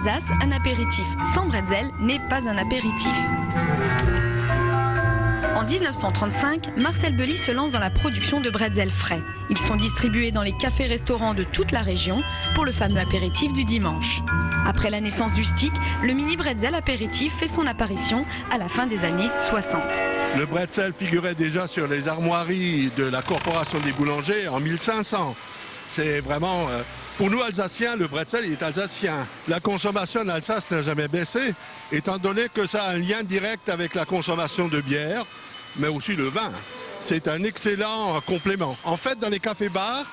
Alsace, un apéritif sans bretzel n'est pas un apéritif. En 1935, Marcel Belly se lance dans la production de bretzels frais. Ils sont distribués dans les cafés-restaurants de toute la région pour le fameux apéritif du dimanche. Après la naissance du stick, le mini bretzel apéritif fait son apparition à la fin des années 60. Le bretzel figurait déjà sur les armoiries de la Corporation des boulangers en 1500. C'est vraiment... Pour nous, Alsaciens, le bretzel est alsacien. La consommation en Alsace n'a jamais baissé, étant donné que ça a un lien direct avec la consommation de bière, mais aussi le vin. C'est un excellent complément. En fait, dans les cafés-bars,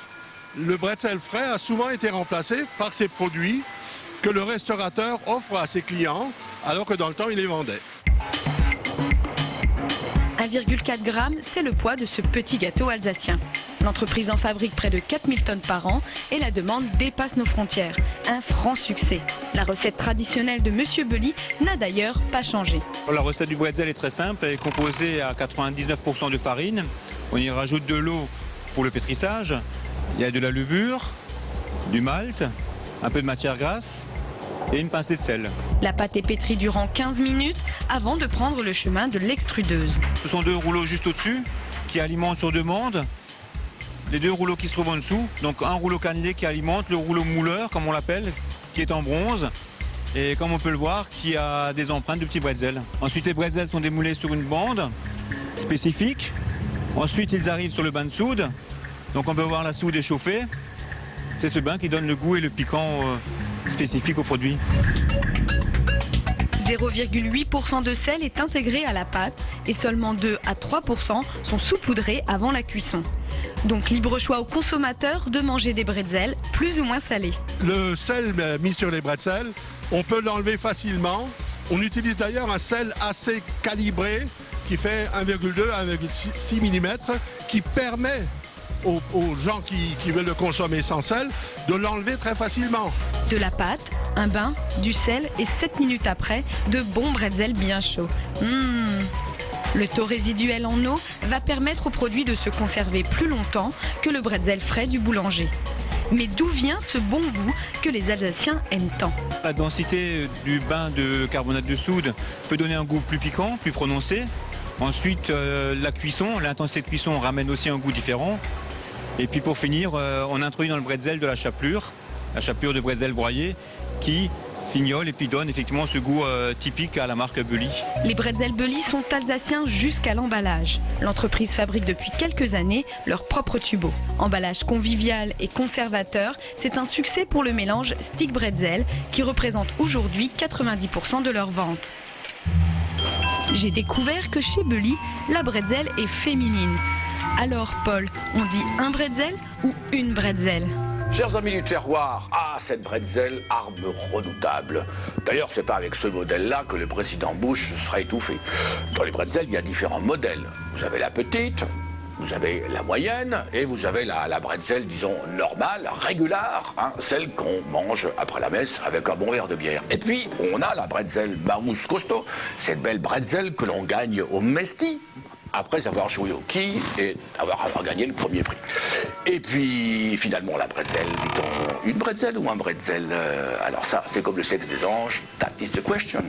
le bretzel frais a souvent été remplacé par ces produits que le restaurateur offre à ses clients, alors que dans le temps, il les vendait. 1,4 g, c'est le poids de ce petit gâteau alsacien. L'entreprise en fabrique près de 4000 tonnes par an et la demande dépasse nos frontières. Un franc succès. La recette traditionnelle de Monsieur Belly n'a d'ailleurs pas changé. La recette du bretzel est très simple, elle est composée à 99% de farine. On y rajoute de l'eau pour le pétrissage, il y a de la levure, du malt, un peu de matière grasse et une pincée de sel. La pâte est pétrie durant 15 minutes avant de prendre le chemin de l'extrudeuse. Ce sont deux rouleaux juste au-dessus qui alimentent sur demande. Les deux rouleaux qui se trouvent en dessous, donc un rouleau cannelé qui alimente, le rouleau mouleur comme on l'appelle, qui est en bronze et comme on peut le voir qui a des empreintes de petits bretzels. Ensuite les bretzels sont démoulés sur une bande spécifique. Ensuite ils arrivent sur le bain de soude, donc on peut voir la soude échauffée. C'est ce bain qui donne le goût et le piquant spécifique au produit. 0,8% de sel est intégré à la pâte et seulement 2 à 3% sont saupoudrés avant la cuisson. Donc libre choix aux consommateurs de manger des bretzels plus ou moins salés. Le sel mis sur les bretzels, on peut l'enlever facilement. On utilise d'ailleurs un sel assez calibré qui fait 1,2 à 1,6 mm qui permet aux gens qui veulent le consommer sans sel de l'enlever très facilement. De la pâte, un bain, du sel et 7 minutes après, de bons bretzels bien chauds. Le taux résiduel en eau va permettre au produit de se conserver plus longtemps que le bretzel frais du boulanger. Mais d'où vient ce bon goût que les Alsaciens aiment tant? La densité du bain de carbonate de soude peut donner un goût plus piquant, plus prononcé. Ensuite, la cuisson, l'intensité de cuisson ramène aussi un goût différent. Et puis pour finir, on introduit dans le bretzel de la chapelure de bretzel broyé qui fignole et puis donne effectivement ce goût typique à la marque Belly. Les bretzels Belly sont alsaciens jusqu'à l'emballage. L'entreprise fabrique depuis quelques années leur propre tubo. Emballage convivial et conservateur, c'est un succès pour le mélange stick bretzel qui représente aujourd'hui 90% de leurs ventes. J'ai découvert que chez Belly, la bretzel est féminine. Alors Paul, on dit un bretzel ou une bretzel? Chers amis du terroir, cette bretzel, arme redoutable. D'ailleurs, c'est pas avec ce modèle-là que le président Bush se sera étouffé. Dans les bretzels, il y a différents modèles. Vous avez la petite, vous avez la moyenne, et vous avez la bretzel, disons, normale, régulière, celle qu'on mange après la messe avec un bon verre de bière. Et puis, on a la bretzel Maus Costaud, cette belle bretzel que l'on gagne au Mesti, après avoir joué au quilles et avoir gagné le premier prix. Et puis, finalement, la bretzel, dit-on, une bretzel ou un bretzel alors ça, c'est comme le sexe des anges, that is the question.